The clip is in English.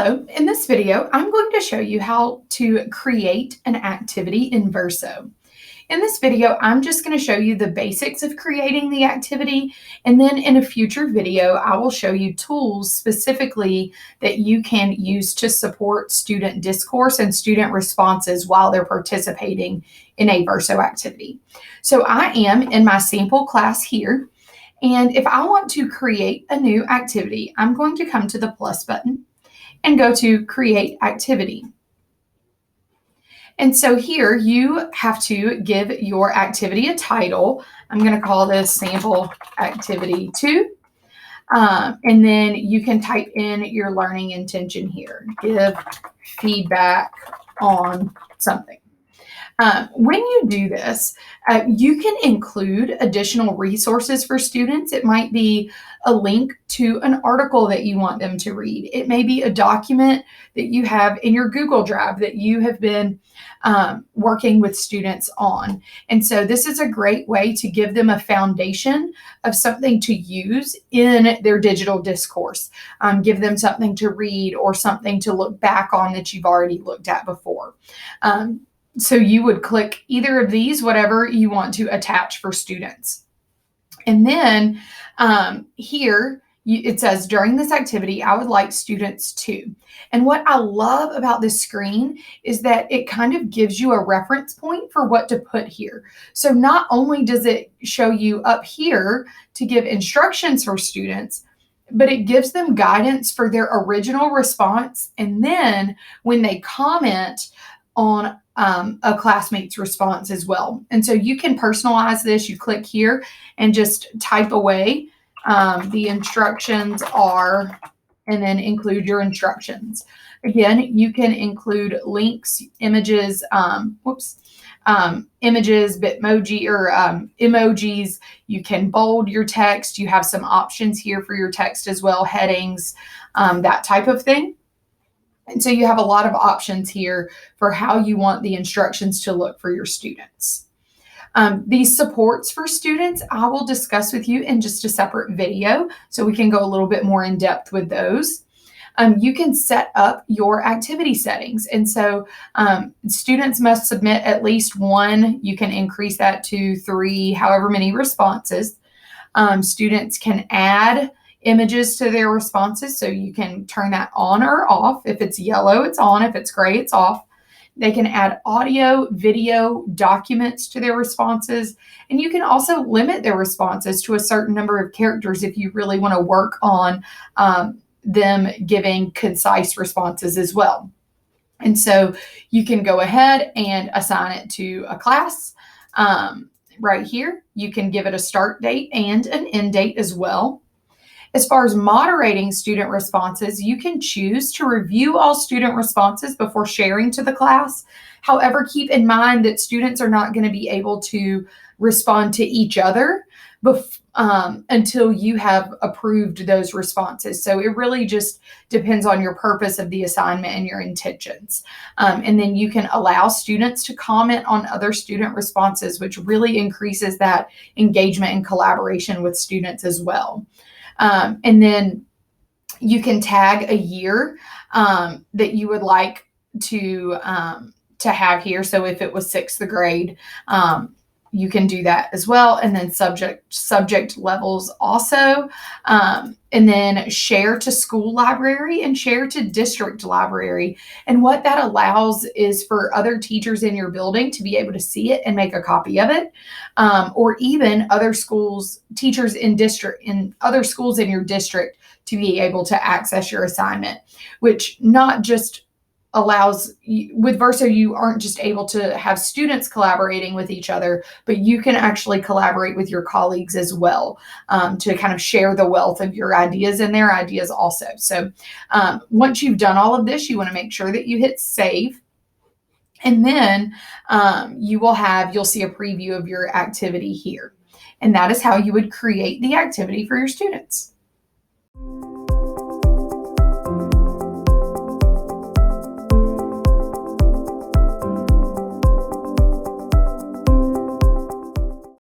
Hello, in this video, I'm going to show you how to create an activity in Verso. In this video, I'm just going to show you the basics of creating the activity, and then in a future video, I will show you tools specifically that you can use to support student discourse and student responses while they're participating in a Verso activity. So I am in my sample class here, and if I want to create a new activity, I'm going to come to the plus button and go to Create Activity. And so here you have to give your activity a title. I'm going to call this Sample Activity 2. And then you can type in your learning intention here. Give feedback on something. When you do this, you can include additional resources for students. It might be a link to an article that you want them to read. It may be a document that you have in your Google Drive that you have been working with students on. And so this is a great way to give them a foundation of something to use in their digital discourse. Give them something to read or something to look back on that you've already looked at before. So you would click either of these, whatever you want to attach for students. And then here it says, during this activity, I would like students to. And what I love about this screen is that it kind of gives you a reference point for what to put here. So not only does it show you up here to give instructions for students, but it gives them guidance for their original response. And then when they comment on a classmate's response as well. And so you can personalize this. You click here and just type away the instructions are, and then include your instructions. Again, you can include links, images, images, Bitmoji or emojis. You can bold your text. You have some options here for your text as well, headings, that type of thing. And so you have a lot of options here for how you want the instructions to look for your students. These supports for students, I will discuss with you in just a separate video, so we can go a little bit more in depth with those. You can set up your activity settings. And so students must submit at least one. You can increase that to 3, however many responses. Students can add images to their responses, so you can turn that on or off. If it's yellow, it's on. If it's gray, it's off. They can add audio, video, documents to their responses, and you can also limit their responses to a certain number of characters if you really want to work on them giving concise responses as well. And so you can go ahead and assign it to a class. Right here, you can give it a start date and an end date as well. As far as moderating student responses, you can choose to review all student responses before sharing to the class. However, keep in mind that students are not going to be able to respond to each other until you have approved those responses. So it really just depends on your purpose of the assignment and your intentions. And then you can allow students to comment on other student responses, which really increases that engagement and collaboration with students as well. And then you can tag a year that you would like to have here. So if it was 6th grade, you can do that as well. And then subject levels also. And then share to school library and share to district library. And what that allows is for other teachers in your building to be able to see it and make a copy of it. Or even other schools, teachers in other schools in your district to be able to access your assignment, which not just allows, with Verso, you aren't just able to have students collaborating with each other, but you can actually collaborate with your colleagues as well to kind of share the wealth of your ideas and their ideas also. So once you've done all of this, you want to make sure that you hit save. And then you'll see a preview of your activity here. And that is how you would create the activity for your students.